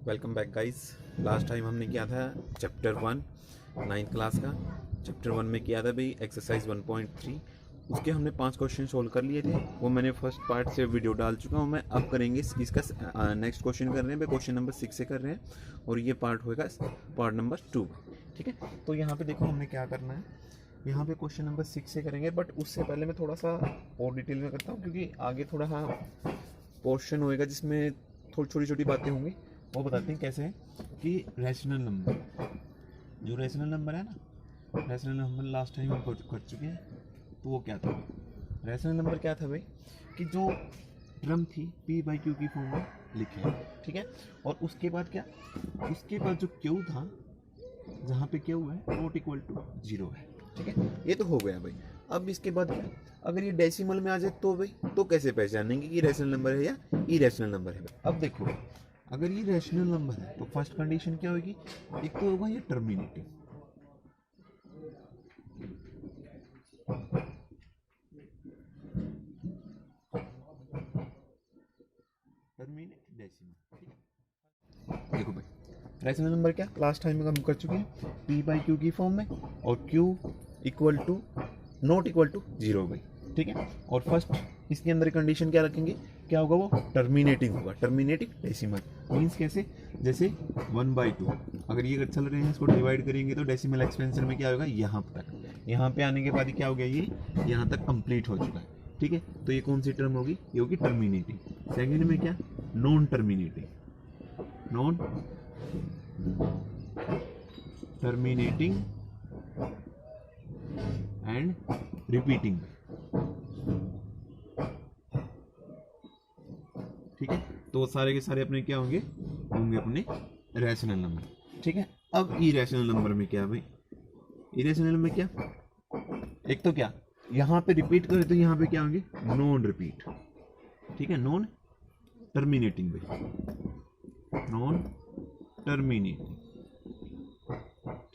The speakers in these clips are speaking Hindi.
Welcome back guys. Last time हमने किया था चैप्टर 1 नाइन्थ क्लास का। चैप्टर 1 में किया था भाई एक्सरसाइज 1.3। उसके हमने 5 क्वेश्चन सोल्व कर लिए थे। वो मैंने फर्स्ट पार्ट से वीडियो डाल चुका हूँ। मैं अब करेंगे इसका नेक्स्ट क्वेश्चन कर रहे हैं भाई, क्वेश्चन नंबर 6 से कर रहे हैं और ये पार्ट होएगा पार्ट नंबर 2। ठीक है, तो यहाँ पे देखो हमने क्या करना है। यहाँ पे क्वेश्चन नंबर 6 से करेंगे, बट उससे पहले मैं थोड़ा सा और डिटेल में करता हूँ क्योंकि आगे थोड़ा पोर्शन होएगा जिसमें थोड़ी छोटी छोटी बातें होंगी। वो बताते हैं कैसे है कि रैशनल नंबर, जो रैशनल नंबर है ना, रैशनल नंबर लास्ट टाइम हम कर चुके हैं। तो वो क्या था, रैशनल नंबर क्या था भाई कि जो टर्म थी पी बाई क्यू की फॉर्म में लिखे हैं। ठीक है, और उसके बाद क्या, उसके बाद जो क्यू था, जहाँ पे क्यू है नॉट इक्वल टू 0 है। ठीक है, ये तो हो गया भाई। अब इसके बाद क्या, अगर ये डेसिमल में आ जाए तो भाई तो कैसे पहचानेंगे कि रैशनल नंबर है या इरेशनल नंबर है भाई। अब देखो, अगर ये रैशनल नंबर है तो फर्स्ट कंडीशन क्या होगी, एक तो होगा ये टर्मिनेटिंग, टर्मिनेट डेसिमल। ठीक है, देखो भाई रैशनल नंबर क्या लास्ट टाइम में हम कर चुके हैं, पी बाई क्यू की फॉर्म में और Q equal to not equal to 0 भाई। ठीक है, और फर्स्ट इसके अंदर कंडीशन क्या रखेंगे, क्या होगा वो टर्मिनेटिंग होगा, टर्मिनेटिंग डेसिमल। मीन्स कैसे, जैसे 1/2 अगर ये चल रहे हैं, इसको डिवाइड करेंगे तो डेसिमल एक्सपेंशन में क्या होगा, यहाँ तक, यहाँ पे आने के बाद क्या हो गया, ये यहाँ तक कंप्लीट हो चुका है। ठीक है, तो ये कौन सी टर्म होगी, ये होगी टर्मिनेटिंग। सेकेंड में क्या, non terminating, non terminating and repeating. ठीक है, तो सारे के सारे अपने क्या होंगे, होंगे अपने रैशनल नंबर। ठीक है, अब इरेशनल नंबर में क्या भाई, इरेशनल में क्या, एक तो क्या यहाँ पे रिपीट करें तो यहाँ पे क्या होंगे, नॉन रिपीट। ठीक है, नॉन टर्मिनेटिंग भाई, नॉन टर्मिनेटिंग।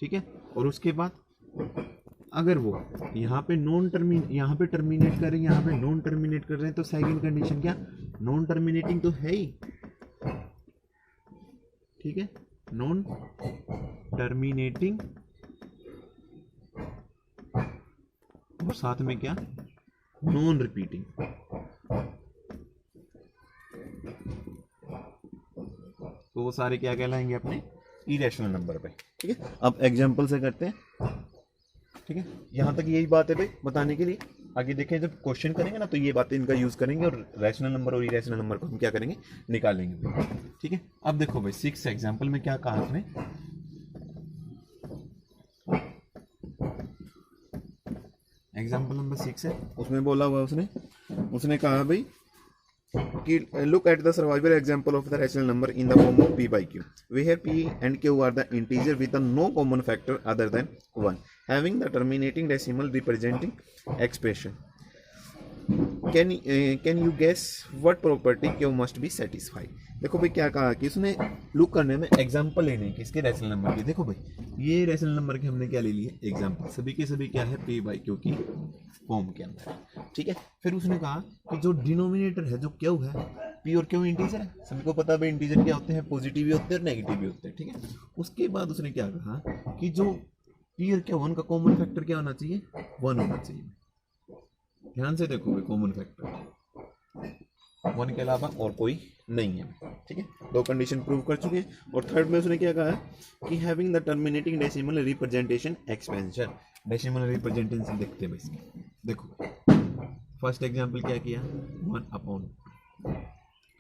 ठीक है, और उसके बाद अगर वो यहाँ पे यहाँ पे टर्मिनेट कर रहे हैं, यहाँ पे नॉन टर्मिनेट कर रहे हैं, तो सेकंड कंडीशन क्या, नॉन टर्मिनेटिंग तो है ही। ठीक है, नॉन टर्मिनेटिंग और साथ में क्या, नॉन रिपीटिंग। तो वो सारे क्या कहलाएंगे, अपने इरेशनल नंबर पे। ठीक है, अब एग्जांपल से करते हैं। ठीक है, यहाँ तक यही बात है भाई बताने के लिए। आगे देखें जब क्वेश्चन करेंगे ना तो ये बातें इनका यूज करेंगे और रैशनल नंबर और इरेशनल नंबर को हम क्या करेंगे, निकालेंगे भाई। ठीक है, अब देखो भाई 6 एग्जांपल में क्या कहा उसने, एग्जांपल नंबर 6 है, उसमें बोला हुआ उसने कहा भाई कि look at the survival example of the rational number in the form of p by q, where p and q are the integer with the no common factor other than 1, having the terminating decimal representing expression. Can you guess what property q must be satisfied? देखो भाई क्या कहा कि उसने लुक करने में एग्जांपल लेने की इसके रैशनल नंबर की। देखो भाई ये रैशनल नंबर के हमने क्या ले लिए, एग्जांपल, सभी के सभी क्या है, p बाई क्यू की फॉर्म के अंदर। ठीक है, फिर उसने कहा कि जो डिनोमिनेटर है, जो क्यू है, p और क्यू इंटीजर है, सभी को पता है भाई इंटीजर क्या होते हैं, पॉजिटिव भी होते हैं और नेगेटिव भी होते हैं। ठीक है, उसके बाद उसने क्या कहा कि जो p और क्या 1 का कॉमन फैक्टर क्या होना चाहिए, 1 होना चाहिए। ध्यान से देखो भाई, कॉमन फैक्टर 1 के अलावा और कोई नहीं है। ठीक है, दो कंडीशन प्रूव कर चुके हैं। और थर्ड में उसने क्या कहा कि having the terminating decimal representation expansion. Decimal representation देखते हैं भाई इसकी। देखो फर्स्ट एग्जांपल क्या किया, 1/।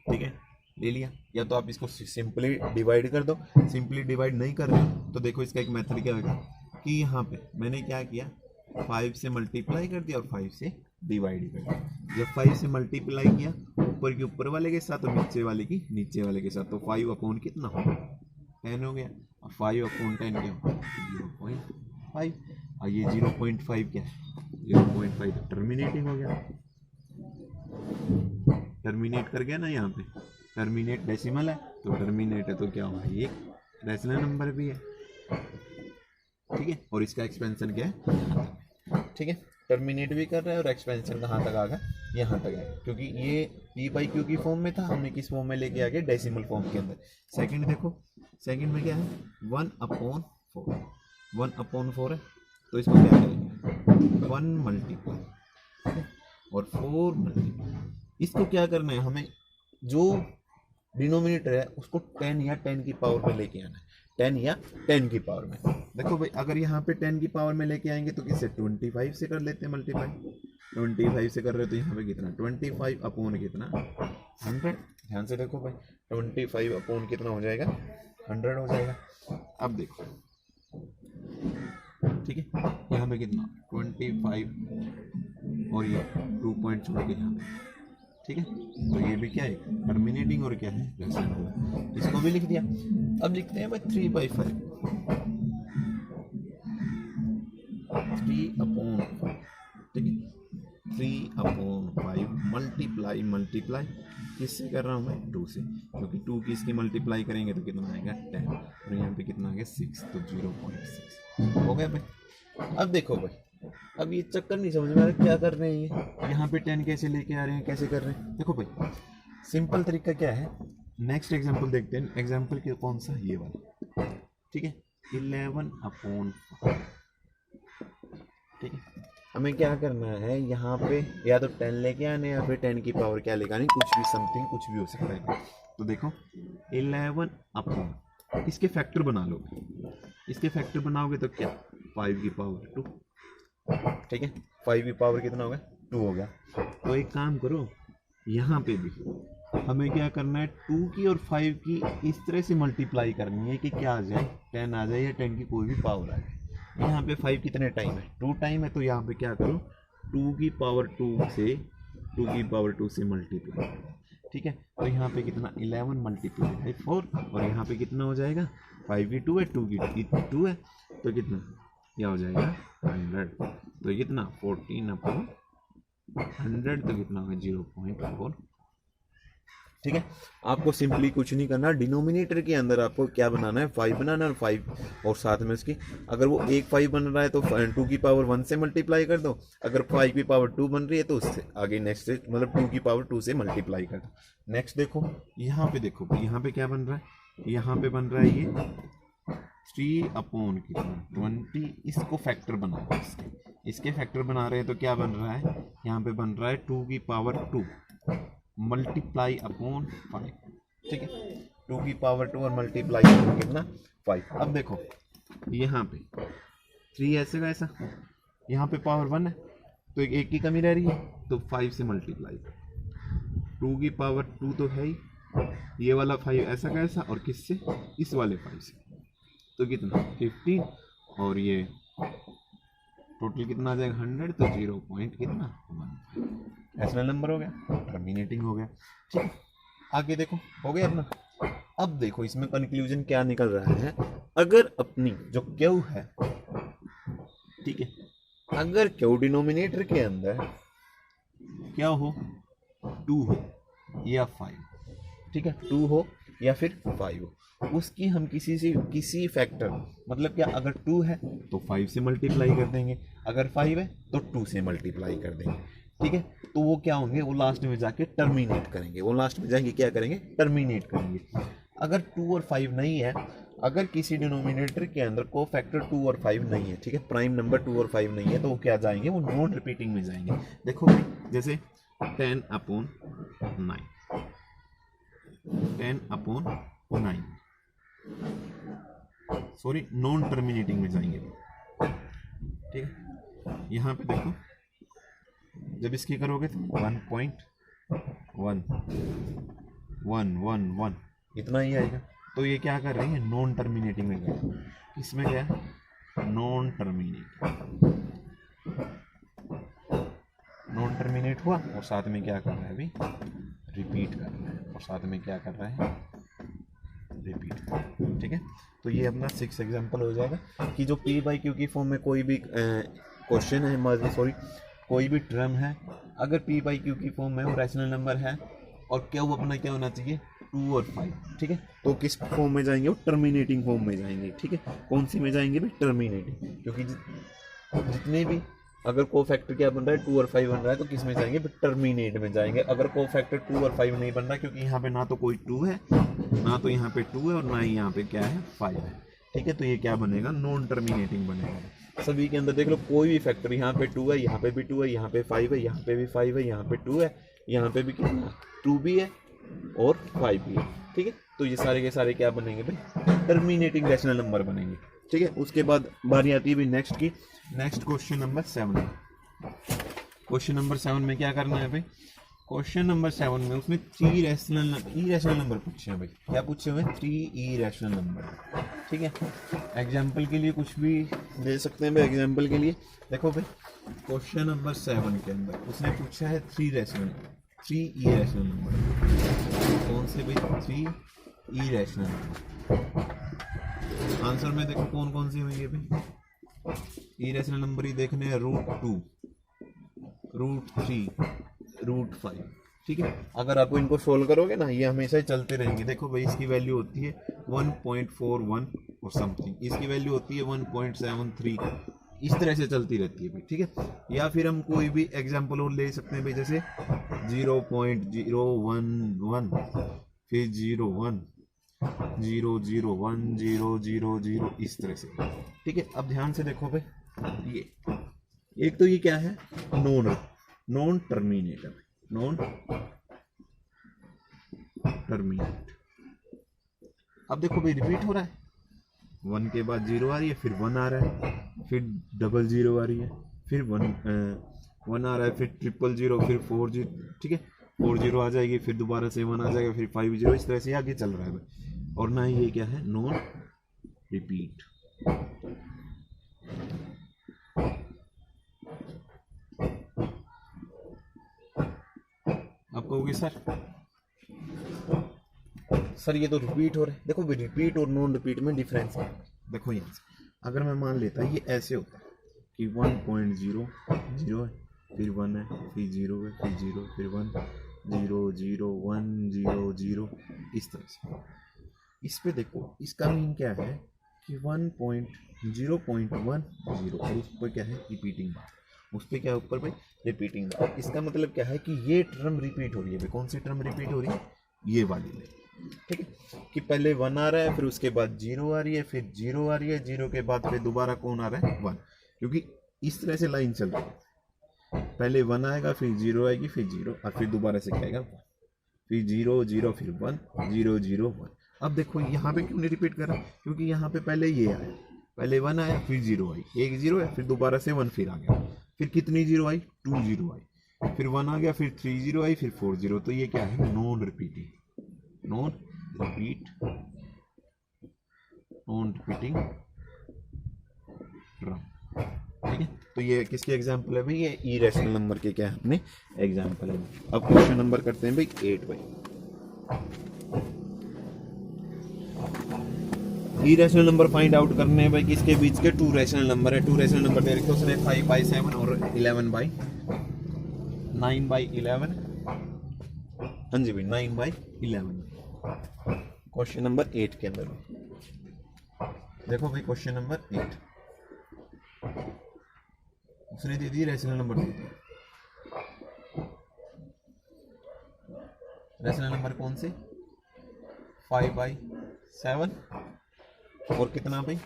ठीक है, ले लिया, या तो आप इसको सिंपली डिवाइड कर दो। सिंपली डिवाइड नहीं कर रहे हो तो देखो इसका एक मेथड क्या होगा कि यहाँ पे मैंने क्या किया, 5 से मल्टीप्लाई कर दिया और 5 से डिवाइड कर दिया। जब 5 से मल्टीप्लाई किया ऊपर के ऊपर वाले के साथ और नीचे वाले की नीचे वाले के साथ, तो 5 अपॉन कितना हो, 10 हो गया। और 5 अपॉन 10 क्या हो, 0.5। और ये 0.5 क्या है, 0.5 टर्मिनेटिंग हो गया, टर्मिनेट कर गया ना, यहाँ पे टर्मिनेट डेसिमल है तो टर्मिनेट है तो क्या हुआ, ये रैशनल नंबर भी है। ठीक है, और इसका एक्सपेंशन क्या है, ठीक है, टर्मिनेट भी कर रहा है और एक्सपेंशन कहाँ तक आ गया, यहाँ तक है, क्योंकि ये पी बाई क्यू की फॉर्म में था, हमने किस फॉर्म में लेके आ गए, डेसिमल फॉर्म के अंदर। सेकंड देखो, सेकंड में क्या है, 1/4, 1/4 है, तो इसको क्या करेंगे, 1 मल्टीप्लाई और 4 मल्टीप्लाई। इसको क्या करना है, हमें जो डिनोमिनेटर है उसको 10 या 10 की पावर में लेके आना है, 10 या 10 की पावर में। देखो भाई, अगर यहाँ पे 10 की पावर में लेके आएंगे तो किससे, 25 से कर लेते हैं मल्टीप्लाई। 25 से कर रहे हो तो यहाँ पे कितना, 25 अपॉन कितना, 100। ध्यान से देखो भाई, 25 अपॉन कितना हो जाएगा, 100 हो जाएगा। अब देखो, ठीक है, यहाँ पे कितना 25 और ये 2 पॉइंट छोड़ के यहाँ पे, ठीक है। तो ये भी क्या है, टर्मिनेटिंग और क्या है, रेसिप्रोकल। इसको भी लिख दिया। अब लिखते हैं भाई 3/5, 3/5, ठीक है, 3/5 मल्टीप्लाई किससे कर रहा हूँ मैं, 2 से, क्योंकि 2 की इसकी मल्टीप्लाई करेंगे तो कितना आएगा, 10, और यहाँ पे कितना आ गया, 6, तो 0.6 हो गया भाई। अब देखो भाई, अब ये चक्कर नहीं समझ में आ रहा क्या कर रहे हैं ये, यहाँ पे 10 कैसे लेके आ रहे हैं, कैसे कर रहे हैं। देखो भाई, सिंपल तरीका क्या है, नेक्स्ट एग्जांपल देखते हैं। एग्जांपल के कौन सा, ये वाला, ठीक है, 11/5, ठीक है। हमें क्या करना है, यहाँ पे या तो 10 लेके आने या फिर 10 की पावर क्या लेके आनी, कुछ भी, समथिंग कुछ भी हो सकता है। तो देखो 11/, इसके फैक्टर बना लो, इसके फैक्टर बनाओगे तो क्या, 5 की पावर 2, ठीक है, 5 की पावर कितना होगा, 2 हो गया। तो एक काम करो, यहाँ पे भी हमें क्या करना है, 2 की और 5 की इस तरह से मल्टीप्लाई करनी है कि क्या आ जाए, 10 आ जाए या 10 की कोई भी पावर आ जाए। यहाँ पे 5 कितने टाइम है, 2 टाइम है, तो यहाँ पे क्या करो, 2 की पावर 2 से मल्टीप्लाई, ठीक है। तो यहाँ पे कितना, 11 मल्टीप्लाई बाई 4, और यहाँ पे कितना हो जाएगा, 5 की 2 है, 2 की 2 है, तो कितना, यह हो जाएगा 100, तो कितना 14/100, तो कितना होगा 0.4, ठीक है। आपको सिंपली कुछ नहीं करना, डिनोमिनेटर के अंदर आपको क्या बनाना है, 5 बनाना है, और 5 और साथ में उसकी, अगर वो एक 5 बन रहा है तो 2 की पावर 1 से मल्टीप्लाई कर दो, अगर 5 की पावर 2 बन रही है तो उससे आगे नेक्स्ट, मतलब 2 की पावर 2 से मल्टीप्लाई कर दो। नेक्स्ट देखो, यहाँ पे देखो, यहाँ पे क्या बन रहा है, यहाँ पे बन रहा है ये 3/20, इसको फैक्टर बना रहे हैं, इसके फैक्टर बना रहे हैं, तो क्या बन रहा है, यहाँ पे बन रहा है 2 की पावर 2 मल्टीप्लाई अपॉन 5, ठीक है, 2 की पावर 2 और मल्टीप्लाई अपॉन कितना, 5। अब देखो यहाँ पे 3 ऐसे का ऐसा, यहाँ पे पावर 1 है, तो एक की कमी रह रही है, तो 5 से मल्टीप्लाई, 2 की पावर 2 तो है ही, ये वाला 5 ऐसा का ऐसा, और किससे, इस वाले 5 से, तो कितना 15, और ये टोटल कितना आ जाएगा 100, तो 0.15 ऐसा नंबर हो गया, टर्मिनेटिंग हो गया, ठीक है। आगे देखो, हो गया अपना। अब देखो इसमें कंक्लूजन क्या निकल रहा है, अगर अपनी जो क्यू है, ठीक है, अगर क्यू डिनोमिनेटर के अंदर क्या हो, 2 हो या 5, ठीक है, 2 हो या फिर 5 हो, उसकी हम किसी फैक्टर, मतलब क्या, अगर 2 है तो 5 से मल्टीप्लाई कर देंगे, अगर 5 है तो 2 से मल्टीप्लाई कर देंगे, ठीक है। तो वो क्या होंगे, वो लास्ट में जाके टर्मिनेट करेंगे, वो लास्ट में जाएंगे क्या करेंगे, टर्मिनेट करेंगे। अगर 2 और 5 नहीं है, अगर किसी डिनोमिनेटर के अंदर को फैक्टर 2 और 5 नहीं है, ठीक है, प्राइम नंबर 2 और 5 नहीं है, तो वो क्या जाएंगे, वो नॉन रिपीटिंग में जाएंगे। देखो भाई, जैसे 10/9, 10/9, सॉरी, नॉन टर्मिनेटिंग में जाएंगे, ठीक है। यहाँ पे देखो, जब इसकी करोगे तो 1.1 इतना ही आएगा, तो ये क्या कर रही है, नॉन टर्मिनेटिंग में गया, इसमें क्या है, नॉन टर्मिनेट हुआ, और साथ में क्या कर रहा है, अभी रिपीट कर रहा है, और साथ में क्या कर रहा है, रिपीट, ठीक है। तो ये अपना 6 एग्जांपल हो जाएगा कि जो पी बाई क्यू की फॉर्म में कोई भी क्वेश्चन है, सॉरी कोई भी टर्म है, अगर पी बाई क्यू की फॉर्म में वो रैशनल नंबर है, और क्या वो अपना क्या होना चाहिए, 2 और 5, ठीक है, तो किस फॉर्म में जाएंगे, वो टर्मिनेटिंग फॉर्म में जाएंगे, ठीक है। कौन सी में जाएंगे भी, टर्मिनेटिंग, क्योंकि जितने भी अगर कोफैक्टर क्या बन रहा है 2 और 5 बन रहा है तो किस में जाएंगे, टर्मिनेट में जाएंगे। अगर कोफैक्टर 2 और 5 नहीं बन रहा क्योंकि यहाँ पे ना तो कोई 2 है, ना तो यहाँ पे 2 है और ना ही यहाँ पे क्या है 5 है, ठीक है। तो ये क्या बनेगा, नॉन टर्मिनेटिंग बनेगा। सभी के अंदर देख लो कोई भी फैक्टर, यहाँ पे 2 है, यहाँ पे भी 2 है, यहाँ पे 5 है, यहाँ पे भी 5 है, यहाँ पे 2 है, यहाँ पे भी कितना 2 भी है और 5 भी है, ठीक है। तो ये सारे के सारे क्या बनेंगे भाई, टर्मिनेटिंग रैशनल नंबर बनेंगे, ठीक है। उसके बाद बारी आती है भी नेक्स्ट की। Next question number 7। Question number 7 में क्या करना है भाई, क्वेश्चन नंबर 7 में उसने 3 इरेशनल नंबर पूछे हैं भाई। क्या पूछे हुए हैं, 3 इरेशनल नंबर, ठीक है। एग्जाम्पल के लिए कुछ भी दे सकते हैं भाई। एग्जाम्पल के लिए देखो भाई, क्वेश्चन नंबर 7 के अंदर उसने पूछा है 3 इरेशनल नंबर। कौन से भाई, 3 इरेशनल नंबर। आंसर में देखो कौन कौन सी होंगे भाई, इरेशनल नंबर ही देखने हैं, √2, √3, √5, ठीक है। अगर आप इनको सोल्व करोगे ना, ये हमेशा चलते रहेंगे। देखो भाई, इसकी वैल्यू होती है 1.41 और समथिंग, इसकी वैल्यू होती है 1.73, इस तरह से चलती रहती है भाई, ठीक है। या फिर हम कोई भी एग्जांपल और ले सकते हैं भाई, जैसे 0.011, फिर 0.1, 0.0.1, 0.0.0, इस तरह से, ठीक है। अब ध्यान से देखो भाई, ये एक तो ये क्या है, नॉन टर्मिनेटर, नॉन टर्मिनेट। अब देखो भाई, रिपीट हो रहा है, 1 के बाद 0 आ रही है, फिर 1 आ रहा है, फिर 00 आ रही है, फिर 1 आ रहा है, फिर 000, फिर 40, ठीक है, 40 आ जाएगी, फिर दोबारा से 1 आ जाएगा, फिर 50, इस तरह से आगे चल रहा है भाई। और ना ही ये क्या है, नॉन रिपीट। आप कहोगे सर ये तो रिपीट हो रहा है। देखो रिपीट और नॉन रिपीट में डिफरेंस है। देखो यहाँ से अगर मैं मान लेता ये ऐसे होता कि 1.0 है, फिर 1 है, फिर 0 है, फिर 0, फिर 1, 0, 0, 1, 0, 0, इस तरह से। इस पे देखो, इसका मीन क्या है कि 1.0.10 और उस पर क्या है, रिपीटिंग बार, उस पर क्या है ऊपर भाई, रिपीटिंग बार। इसका मतलब क्या है कि ये टर्म रिपीट हो रही है भाई। कौन सी टर्म रिपीट हो रही है, ये वाली में, ठीक है। कि पहले 1 आ रहा है, फिर उसके बाद 0 आ रही है, फिर 0 आ रही है, 0 के बाद फिर दोबारा कौन आ रहा है, 1, क्योंकि इस तरह से लाइन चल रही है। पहले 1 आएगा, फिर 0 आएगी, फिर 0, और फिर दोबारा से क्या आएगा 1, फिर 0, 0, फिर 1, 0, 0, 1। अब देखो यहाँ पे क्यों नहीं रिपीट कर रहा, क्योंकि यहाँ पे पहले ये आया, पहले 1 आया, फिर 0 आई, एक 0 है, फिर दोबारा से 1 फिर आ गया, फिर कितनी 0 आई, 2 0 आई, फिर 1 आ गया, फिर 3 0 आई, फिर 4 0। तो ये क्या है, नॉन रिपीटिंग टर्म, ठीक है। तो ये किसके एग्जाम्पल है भाई, ये इरेशनल नंबर के क्या है, अपने एग्जाम्पल है। अब क्वेश्चन नंबर करते हैं भाई 8 भाई। इरेशनल नंबर फाइंड आउट करने हैं भाई, किसके बीच के, 2 रैशनल नंबर है। 2 रैशनल नंबर दे रखे उसने 5/7 और 9/11। हाँ जी भाई, 9/11। क्वेश्चन नंबर 8 के अंदर देखो भाई, क्वेश्चन नंबर 8 उसने दे दी, रैशनल नंबर दे दिया। रैशनल नंबर कौन से, 5/7 और कितना भाई,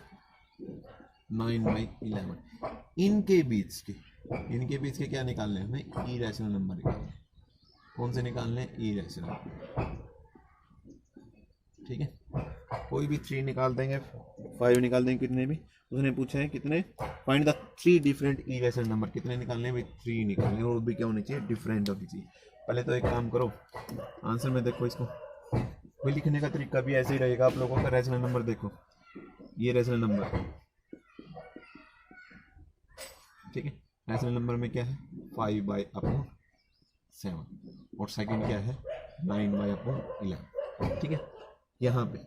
9/11। इनके बीच के क्या निकालने हैं हमें, इरेशनल नंबर निकालने। कौन से निकालने, इरेशनल, ठीक है। कोई भी 3 निकाल देंगे, 5 निकाल देंगे, कितने भी। उसने पूछा है कितने, find the 3 different irrational number. कितने निकालने हैं भाई, 3 निकालने, और भी क्या होनी चाहिए, डिफरेंट होनी चाहिए। पहले तो एक काम करो, आंसर में देखो, इसको भाई लिखने का तरीका भी ऐसे ही रहेगा आप लोगों का। रैशनल नंबर देखो, ये रैशनल नंबर, ठीक है। रैशनल नंबर में क्या है, 5/7 और सेकंड क्या है, 9/11, ठीक है। यहाँ पे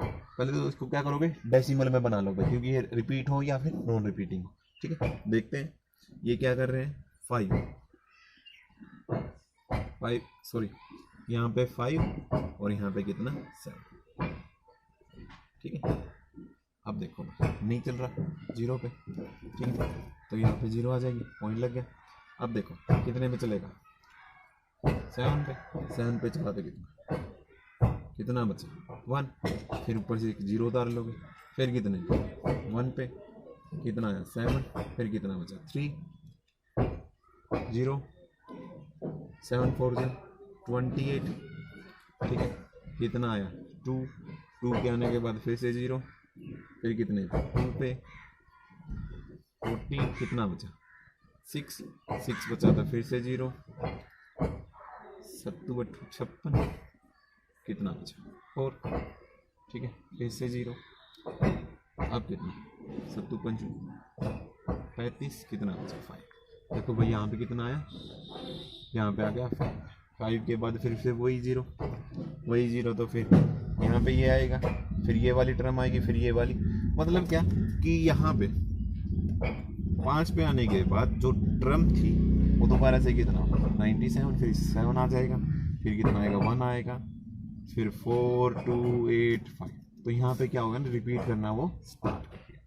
पहले तो इसको क्या करोगे, डेसिमल में बना लोगे, क्योंकि ये रिपीट हो या फिर नॉन रिपीटिंग हो, ठीक है। देखते हैं ये क्या कर रहे हैं, 5 सॉरी, यहाँ पे 5 और यहाँ पे कितना, 7, ठीक है। अब देखो नहीं चल रहा 0 पे, ठीक है। तो यहाँ पे 0 आ जाएगी, पॉइंट लग गया। अब देखो कितने पे चलेगा, 7 पे, 7 पे चला तो कितना बचा 1, फिर ऊपर से 0 उतार लोगे, फिर कितने 1 पे कितना आया 7, फिर कितना बचा 3, 0, 7 4 28, ठीक है। कितना आया 2, 2 के आने के बाद फिर से 0, फिर कितने 2 पे 40, कितना बचा 6, 6 बचा था फिर से 0, 7 56, कितना बचा 4, ठीक है, फिर से 0, अब कितना 7 5 35, कितना बचा 5। देखो भाई यहाँ पे कितना आया, यहाँ पे आ गया 5 के बाद फिर से वही 0, वही 0, तो फिर यहाँ पे ये आएगा, फिर ये वाली टर्म आएगी, फिर ये वाली, मतलब क्या कि यहाँ पे 5 पे आने के बाद जो टर्म थी वो दोबारा से कितना 97, फिर 7 आ जाएगा, फिर कितना आएगा 1 आएगा, फिर 4 2 8 5। तो यहाँ पे क्या होगा ना, रिपीट करना वो स्टार्ट कर दिया,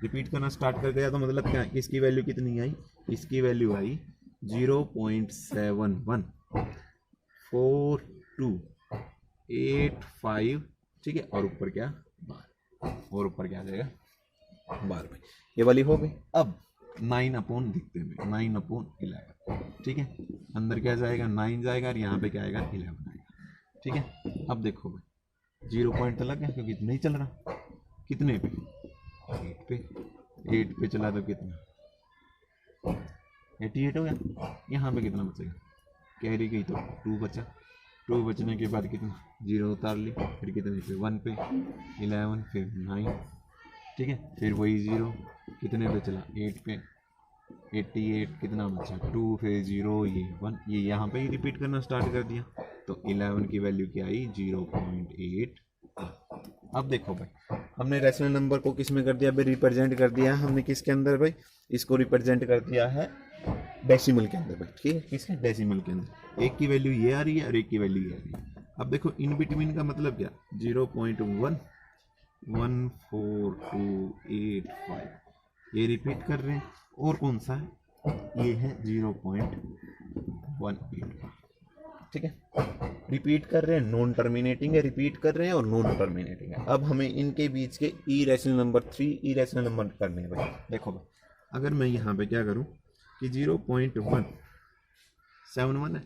रिपीट करना स्टार्ट कर दिया। तो मतलब क्या, इसकी वैल्यू कितनी आई, इसकी वैल्यू आई 0.71 4 2 8 5, ठीक है, और ऊपर क्या 12, और ऊपर क्या आ जाएगा 12, ये वाली हो गई। अब 9 अपॉन लिखते हैं, 9/11, ठीक है, अंदर क्या जाएगा 9 जाएगा और यहाँ पे क्या आएगा 11 आएगा, ठीक है। अब देखो भाई 0 पॉइंट तो लग गया क्योंकि नहीं चल रहा, कितने पे 8 पे, 8 पे चला तो कितना 88 हो गया। यहाँ पे कितना बचेगा, कैरी गई तो 2 बचा, 2 बचने के बाद कितना 0 उतार ली, फिर कितने पे 1 पे 11, फिर 9, ठीक है, फिर वही 0, कितने पे चला 8 पे 88, कितना बचा 2, फिर 0, ये 1, ये यहाँ पे ही रिपीट करना स्टार्ट कर दिया। तो 11 की वैल्यू क्या आई 0.8। अब देखो भाई हमने रेशनल नंबर को किस में कर दिया भाई, रिप्रेजेंट कर दिया है हमने किसके अंदर भाई, इसको रिप्रेजेंट कर दिया है डेसिमल के अंदर भाई, ठीक है, किसके डेसिमल के अंदर। एक की वैल्यू ये आ रही है और एक की वैल्यू ये आ रही है। अब देखो इन बिटवीन का मतलब क्या 0.1 1 4 2 8 5, ये रिपीट कर रहे हैं, और कौन सा है ये है 0.18, ठीक है, रिपीट कर रहे हैं, नॉन टर्मिनेटिंग है, रिपीट कर रहे हैं और नॉन टर्मिनेटिंग है। अब हमें इनके बीच के इरेशनल नंबर 3 इरेशनल नंबर करने हैं भाई। देखो भाई अगर मैं यहाँ पे क्या करूँ कि 0.171 है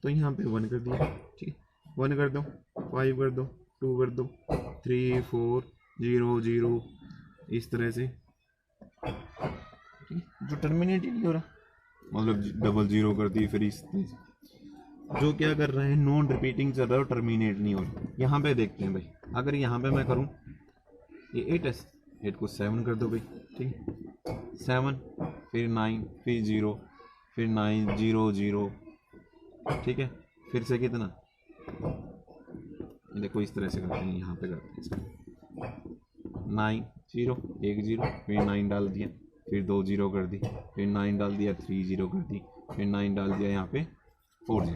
तो यहाँ पे 1 कर दिया, ठीक है, 1 कर दो, 5 कर दो, 2 कर दो, 3 4 0 0, इस तरह से, ठीक है, जो टर्मिनेट ही नहीं हो रहा, मतलब डबल 0 कर दी, फिर इस तरह से जो क्या कर रहे हैं नॉन रिपीटिंग चल रहा है, टर्मिनेट नहीं हो रहा। यहाँ पे देखते हैं भाई, अगर यहाँ पे मैं करूँ ये 8 है, 8 को 7 कर दो भाई, ठीक है, 7 फिर 9 फिर 0 फिर 9 0 0, ठीक है, फिर से कितना, देखो इस तरह से करते हैं, यहाँ पे करते हैं 9 0 1 0, फिर 9 डाल दिया, फिर 2 0 कर दी, फिर 9 डाल दिया, 3 0 कर दी, फिर 9 डाल दिया, यहाँ पे 4 0,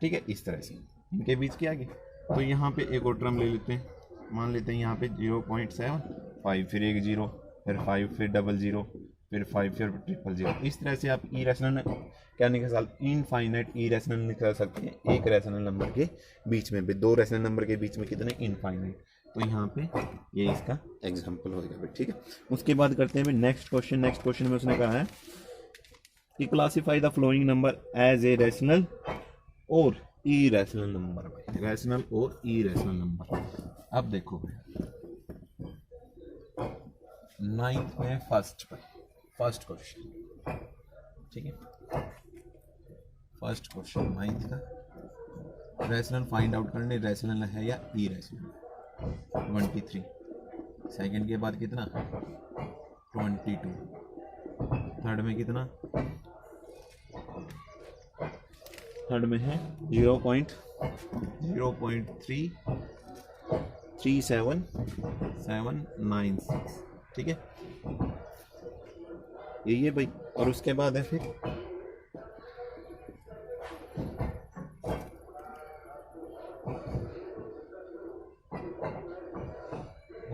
ठीक है, इस तरह से इनके बीच क्या आगे। तो यहाँ पे एक और टर्म ले लेते हैं, मान लेते हैं यहाँ पे 0.75, फिर 1 0, फिर 5, फिर 00, फिर 5, फिर 000। इस तरह से आप इरेशनल क्या निकाल, इनफाइनाइट इरेशनल निकाल सकते हैं एक रेशनल नंबर के बीच में भी, दो रेशनल नंबर के बीच में कितने इनफाइनाइट। तो यहाँ पे ये इसका एग्जाम्पल हो गया, ठीक है। उसके बाद करते हैं नेक्स्ट क्वेश्चन। नेक्स्ट क्वेश्चन में उसने कहा है कि classify the following number as a rational और इरेशनल नंबर भाई, रैशनल और इरेशनल नंबर। अब देखो भाई 9th में फर्स्ट क्वेश्चन, ठीक है, फर्स्ट क्वेश्चन 9th का, रैशनल फाइंड आउट करने, रैशनल है या इरेशनल, 23। सेकंड के बाद कितना 22, थर्ड में कितना, थर्ड में है 0.33796, ठीक है, यही है भाई। और उसके बाद है फिर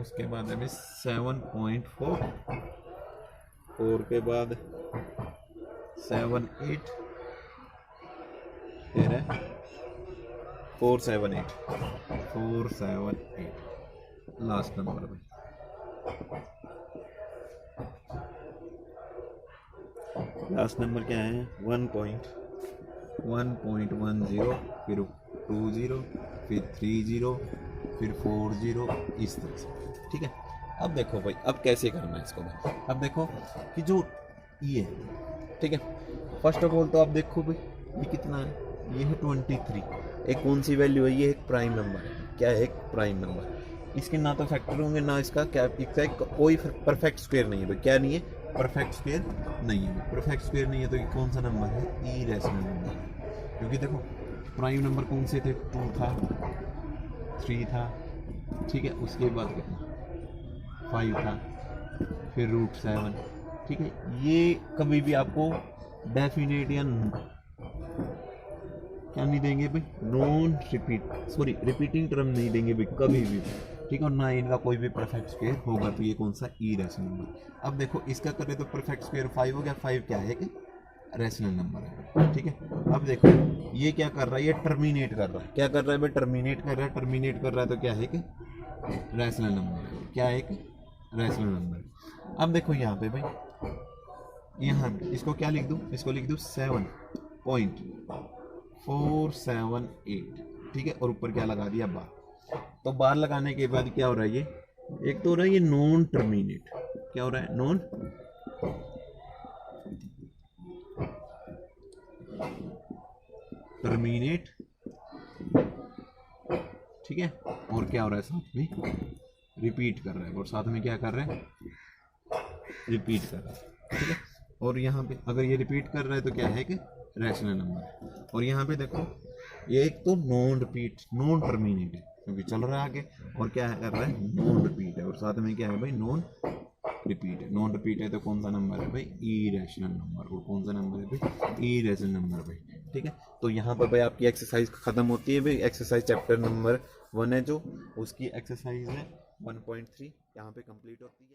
उसके बाद है 7.4, 4 के बाद 7 8, फिर है 4 7 8, 4 7 8, लास्ट नंबर भाई। लास्ट नंबर क्या है? 1.10, फिर 20, फिर 30, फिर 40, इस तरह से। ठीक है, अब देखो भाई, अब कैसे करना है इसको भाई। अब देखो कि जो ये है, ठीक है, फर्स्ट ऑफ ऑल तो आप देखो भाई ये कितना है, ये है 23। एक कौन सी वैल्यू है? ये एक प्राइम नंबर है। क्या है? एक प्राइम नंबर। इसके ना तो फैक्टर होंगे ना इसका क्या, इसका कोई परफेक्ट स्क्वायर नहीं है भाई। क्या नहीं है? परफेक्ट स्क्वायर नहीं है। परफेक्ट स्क्वायर नहीं है तो ये कौन सा नंबर है? इरेशनल नंबर है। क्योंकि देखो प्राइम नंबर कौन से थे? 2 था, 3 था, ठीक है, उसके बाद कितना? 5 था, फिर √7। ठीक है, ये कभी भी आपको डेफिनेट या क्या नहीं देंगे भाई? रिपीटिंग टर्म नहीं देंगे भाई कभी भी। ठीक है, और ना इनका कोई भी परफेक्ट स्क्वायर होगा। तो ये कौन सा? Irrational number. अब देखो इसका करें तो परफेक्ट स्क्वायर 5 हो गया। 5 क्या है? कि रेशनल नंबर है। ठीक है, अब देखो ये क्या कर रहा है? ये टर्मिनेट कर रहा है। क्या कर रहा है भाई? टर्मिनेट कर रहा है। टर्मिनेट कर रहा है तो क्या है? कि रेशनल नंबर है। क्या है? कि रेशनल नंबर। अब देखो यहाँ पे भाई, यहाँ इसको क्या लिख दूँ? इसको लिख दूँ 7.478। ठीक है, और ऊपर क्या लगा दिया? बार। तो बार लगाने के बाद क्या हो रहा है? ये एक तो हो रहा है ये नॉन टर्मिनेट। क्या हो रहा है? Non terminate. ठीक है, और क्या हो रहा है? साथ में रिपीट कर रहा है। और साथ में क्या कर रहा है? रिपीट कर रहा है। ठीक है, और यहाँ पे अगर ये रिपीट कर रहा है तो क्या है? कि रैशनल नंबर है। और यहाँ पे देखो ये एक तो नॉन टर्मिनेट है क्योंकि चल रहा है आगे, और क्या कर रहा है? नॉन रिपीट है। और साथ में क्या है भाई? नॉन रिपीट है। नॉन रिपीट है तो कौन सा नंबर है भाई? Irrational number. और कौन सा नंबर है भाई? इरेशनल नंबर भाई। ठीक है, तो यहाँ पर भाई आपकी एक्सरसाइज खत्म होती है भाई। एक्सरसाइज चैप्टर नंबर 1 है जो, उसकी एक्सरसाइज है 1.3 यहाँ पे कंप्लीट होती है।